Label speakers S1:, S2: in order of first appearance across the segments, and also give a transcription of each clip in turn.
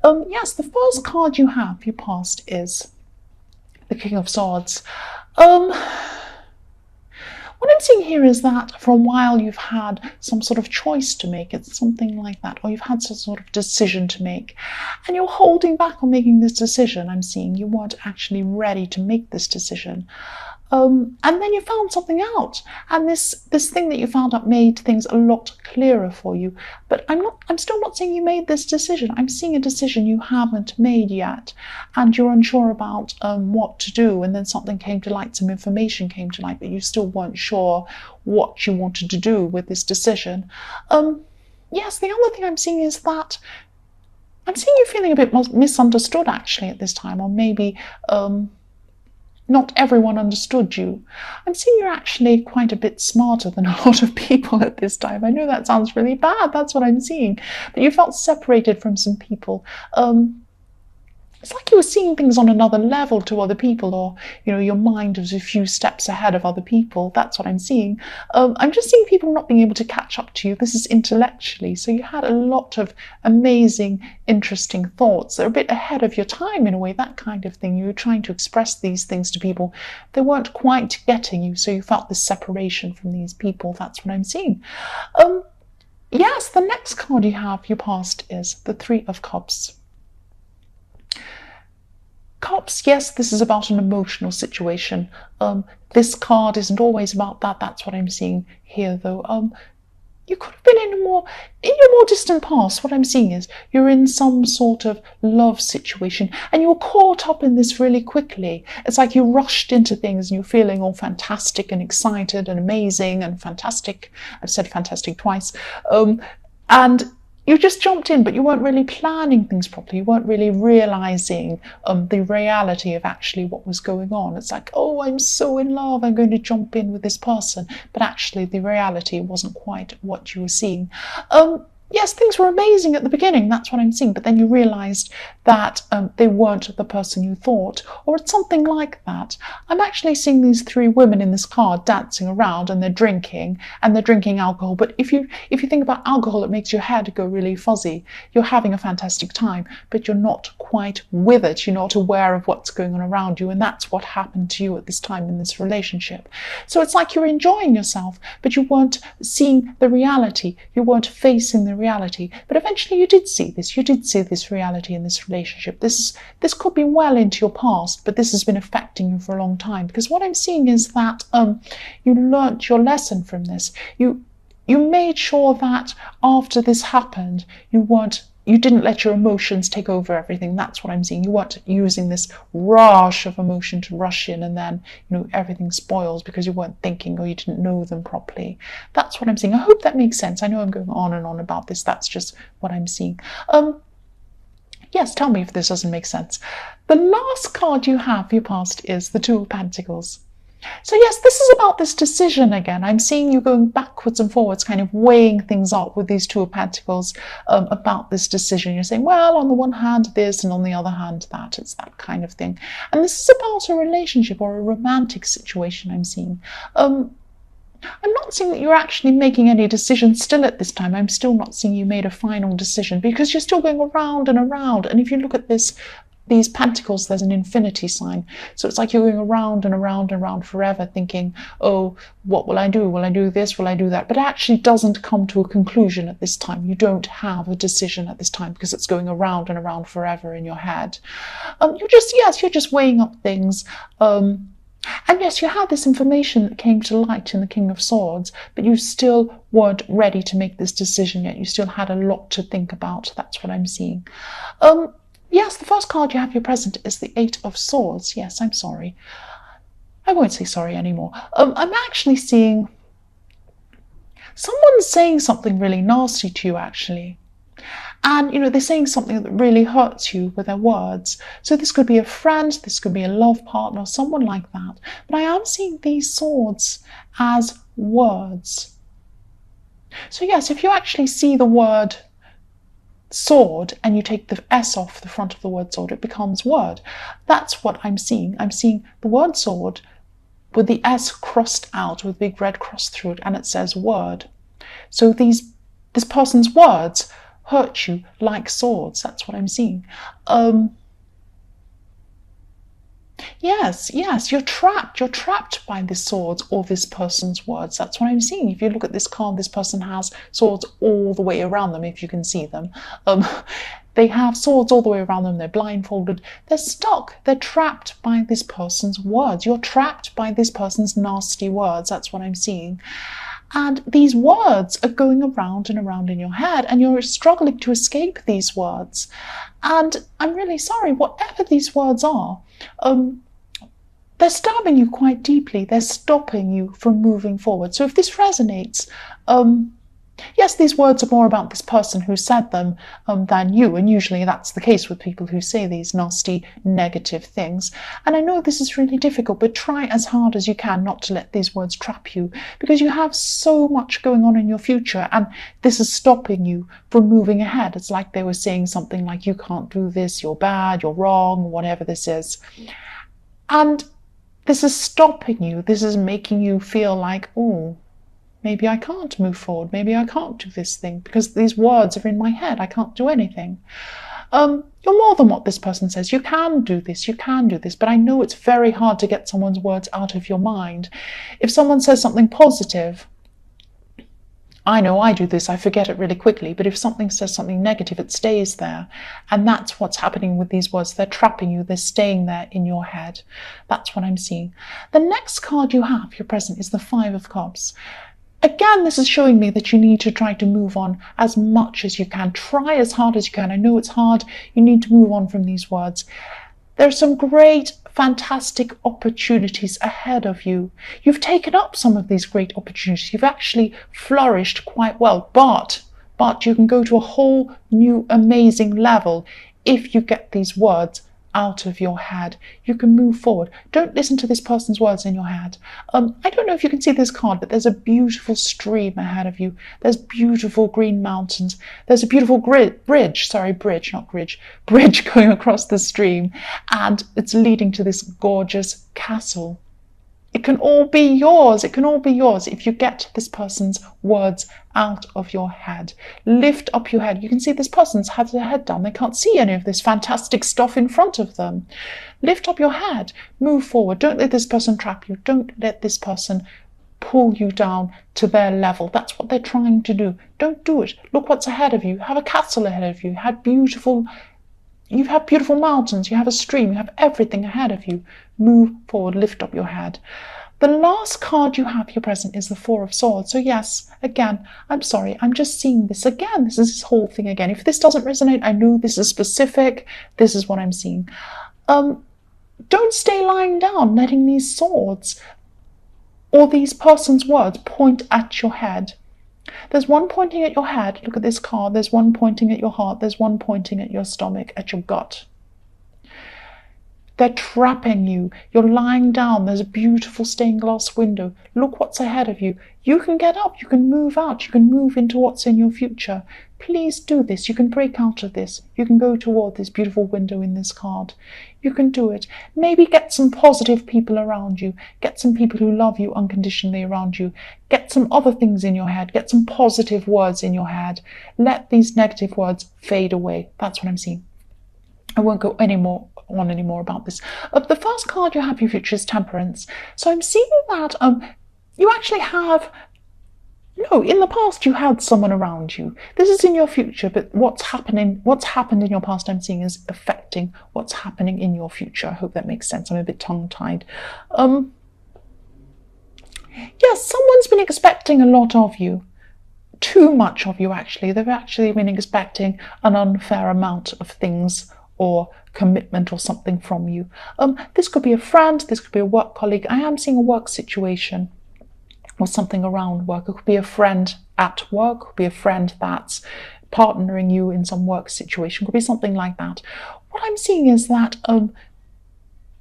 S1: Yes, the first card you have, your past, is the King of Swords. What I'm seeing here is that for a while you've had some sort of choice to make. It's something like that, or you've had some sort of decision to make, and you're holding back on making this decision. I'm seeing you weren't actually ready to make this decision. And then you found something out, and this thing that you found out made things a lot clearer for you. But I'm still not saying you made this decision. I'm seeing a decision you haven't made yet, and you're unsure about what to do. And then something came to light, some information came to light, but you still weren't sure what you wanted to do with this decision. Yes, the other thing I'm seeing is that I'm seeing you feeling a bit misunderstood actually at this time, or maybe not everyone understood you. I'm seeing you're actually quite a bit smarter than a lot of people at this time. I know that sounds really bad, that's what I'm seeing. But you felt separated from some people. It's like you were seeing things on another level to other people, or your mind was a few steps ahead of other people. That's what I'm seeing. I'm just seeing people not being able to catch up to you. This is intellectually. So you had a lot of amazing, interesting thoughts. They're a bit ahead of your time in a way, that kind of thing. You were trying to express these things to people. They weren't quite getting you, so you felt this separation from these people. That's what I'm seeing. Yes, the next card you have, your past, is the Three of Cups. Cups, yes, this is about an emotional situation. This card isn't always about that. That's what I'm seeing here, though. You could have been in your more distant past. What I'm seeing is you're in some sort of love situation, and you were caught up in this really quickly. It's like you rushed into things, and you're feeling all fantastic and excited and amazing and fantastic. I've said fantastic twice. And you just jumped in, but you weren't really planning things properly. You weren't really realizing the reality of actually what was going on. It's like, oh, I'm so in love, I'm going to jump in with this person. But actually, the reality wasn't quite what you were seeing. Yes, things were amazing at the beginning, that's what I'm seeing, but then you realised that they weren't the person you thought, or it's something like that. I'm actually seeing these three women in this card dancing around, and they're drinking alcohol. But if you think about alcohol, it makes your head go really fuzzy. You're having a fantastic time, but you're not quite with it. You're not aware of what's going on around you, and that's what happened to you at this time in this relationship. So it's like you're enjoying yourself, but you weren't seeing the reality. You weren't facing the reality. But eventually you did see this. You did see this reality in this relationship. This could be well into your past, but this has been affecting you for a long time. Because what I'm seeing is that you learnt your lesson from this. You made sure that after this happened, you didn't let your emotions take over everything. That's what I'm seeing. You weren't using this rush of emotion to rush in, and then everything spoils because you weren't thinking, or you didn't know them properly. That's what I'm seeing. I hope that makes sense. I know I'm going on and on about this. That's just what I'm seeing. Yes, tell me if this doesn't make sense. The last card you have for your past is the Two of Pentacles. So yes, this is about this decision again. I'm seeing you going backwards and forwards, kind of weighing things up with these Two of Pentacles about this decision. You're saying, well, on the one hand this, and on the other hand that. It's that kind of thing. And this is about a relationship or a romantic situation I'm seeing. I'm not seeing that you're actually making any decisions still at this time. I'm still not seeing you made a final decision, because you're still going around and around. And if you look at these pentacles, there's an infinity sign. So it's like you're going around and around and around forever, thinking, oh, what will I do? Will I do this? Will I do that? But it actually doesn't come to a conclusion at this time. You don't have a decision at this time, because it's going around and around forever in your head. You're just weighing up things. And yes, you had this information that came to light in the King of Swords, but you still weren't ready to make this decision yet. You still had a lot to think about. That's what I'm seeing. Yes, the first card you have your present is the Eight of Swords. Yes, I'm sorry. I won't say sorry anymore. I'm actually seeing someone saying something really nasty to you, actually. And, they're saying something that really hurts you with their words. So this could be a friend, this could be a love partner, someone like that. But I am seeing these swords as words. So yes, if you actually see the word sword and you take the S off the front of the word sword, it becomes word. That's what I'm seeing. I'm seeing the word sword with the S crossed out with a big red cross through it, and it says word. So this person's words hurt you like swords. That's what I'm seeing. Yes, you're trapped. You're trapped by this swords or this person's words. That's what I'm seeing. If you look at this card, this person has swords all the way around them, if you can see them. They have swords all the way around them. They're blindfolded. They're stuck. They're trapped by this person's words. You're trapped by this person's nasty words. That's what I'm seeing. And these words are going around and around in your head, and you're struggling to escape these words. And I'm really sorry, whatever these words are, they're stabbing you quite deeply. They're stopping you from moving forward. So if this resonates, yes, these words are more about this person who said them than you, and usually that's the case with people who say these nasty, negative things. And I know this is really difficult, but try as hard as you can not to let these words trap you, because you have so much going on in your future, and this is stopping you from moving ahead. It's like they were saying something like, you can't do this, you're bad, you're wrong, whatever this is. And this is stopping you. This is making you feel like, oh, maybe I can't move forward. Maybe I can't do this thing because these words are in my head. I can't do anything. You're more than what this person says. You can do this. You can do this. But I know it's very hard to get someone's words out of your mind. If someone says something positive, I know I do this. I forget it really quickly. But if something says something negative, it stays there. And that's what's happening with these words. They're trapping you. They're staying there in your head. That's what I'm seeing. The next card you have, your present, is the Five of Cups. Again, this is showing me that you need to try to move on as much as you can. Try as hard as you can. I know it's hard. You need to move on from these words. There are some great, fantastic opportunities ahead of you. You've taken up some of these great opportunities. You've actually flourished quite well, but you can go to a whole new, amazing level if you get these words out of your head. You can move forward. Don't listen to this person's words in your head. I don't know if you can see this card, but there's a beautiful stream ahead of you. There's beautiful green mountains. There's a beautiful bridge going across the stream, and it's leading to this gorgeous castle. It can all be yours. It can all be yours if you get this person's words out of your head. Lift up your head. You can see this person's had their head down. They can't see any of this fantastic stuff in front of them. Lift up your head. Move forward. Don't let this person trap you. Don't let this person pull you down to their level. That's what they're trying to do. Don't do it. Look what's ahead of you. Have a castle ahead of you. You have beautiful mountains, you have a stream, you have everything ahead of you. Move forward, lift up your head. The last card you have, your present, is the Four of Swords. So yes, again, I'm sorry, I'm just seeing this again. This is this whole thing again. If this doesn't resonate, I know this is specific. This is what I'm seeing. Don't stay lying down, letting these swords or these person's words point at your head. There's one pointing at your head. Look at this card. There's one pointing at your heart. There's one pointing at your stomach, at your gut. They're trapping you. You're lying down. There's a beautiful stained glass window. Look what's ahead of you. You can get up. You can move out. You can move into what's in your future. Please do this. You can break out of this. You can go toward this beautiful window in this card. You can do it. Maybe get some positive people around you. Get some people who love you unconditionally around you. Get some other things in your head. Get some positive words in your head. Let these negative words fade away. That's what I'm seeing. I won't go any more about this. The first card you have in your future is Temperance. So I'm seeing that you actually have, no, in the past you had someone around you. This is in your future, but what's happened in your past, I'm seeing, is affecting what's happening in your future. I hope that makes sense. I'm a bit tongue-tied. Yes, someone's been expecting a lot of you. Too much of you, actually. They've actually been expecting an unfair amount of things or commitment or something from you. This could be a friend, this could be a work colleague. I am seeing a work situation or something around work. It could be a friend at work, it could be a friend that's partnering you in some work situation, it could be something like that. What I'm seeing is that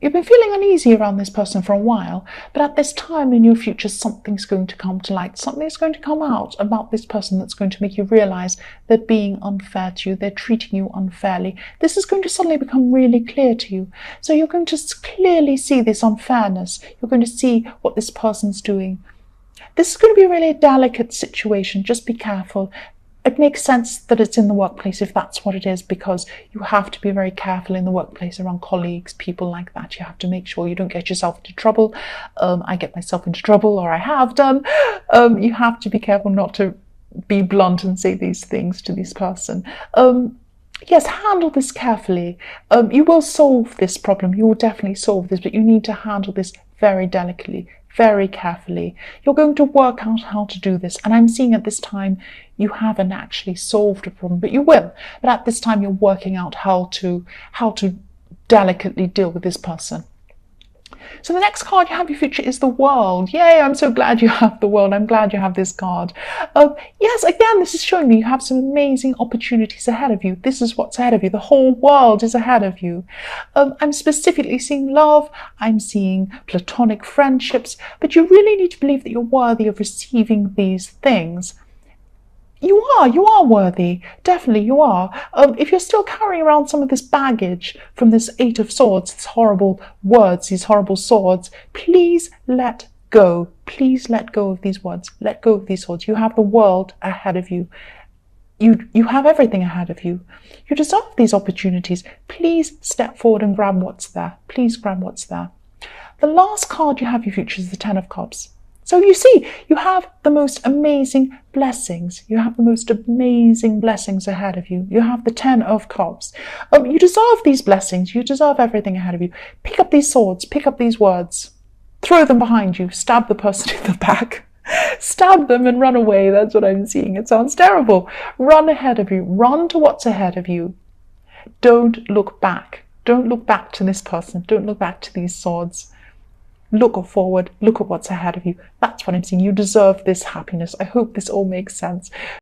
S1: you've been feeling uneasy around this person for a while, but at this time in your future, something's going to come to light. Something's going to come out about this person that's going to make you realize they're being unfair to you. They're treating you unfairly. This is going to suddenly become really clear to you. So you're going to clearly see this unfairness. You're going to see what this person's doing. This is going to be a really delicate situation. Just be careful. it makes sense that it's in the workplace if that's what it is, because you have to be very careful in the workplace around colleagues, people like that. You have to make sure you don't get yourself into trouble. I get myself into trouble, or I have done. You have to be careful not to be blunt and say these things to this person. Yes, handle this carefully. You will solve this problem. You will definitely solve this, but you need to handle this very delicately, very carefully. You're going to work out how to do this. And I'm seeing at this time you haven't actually solved a problem, but you will. But at this time you're working out how to delicately deal with this person. So the next card you have your future is the World. Yay, I'm so glad you have the World. I'm glad you have this card. Yes, again, this is showing me you have some amazing opportunities ahead of you. This is what's ahead of you. The whole world is ahead of you. I'm specifically seeing love. I'm seeing platonic friendships. But you really need to believe that you're worthy of receiving these things. You are worthy. Definitely you are. If you're still carrying around some of this baggage from this Eight of Swords, these horrible words, these horrible swords, please let go. Please let go of these words. Let go of these swords. You have the world ahead of you. You have everything ahead of you. You deserve these opportunities. Please step forward and grab what's there. Please grab what's there. The last card you have your future is the Ten of Cups. So you see, you have the most amazing blessings. You have the most amazing blessings ahead of you. You have the Ten of Cups. You deserve these blessings. You deserve everything ahead of you. Pick up these swords. Pick up these words. Throw them behind you. Stab the person in the back. Stab them and run away. That's what I'm seeing. It sounds terrible. Run ahead of you. Run to what's ahead of you. Don't look back. Don't look back to this person. Don't look back to these swords. Look forward, look at what's ahead of you. That's what I'm seeing. You deserve this happiness. I hope this all makes sense.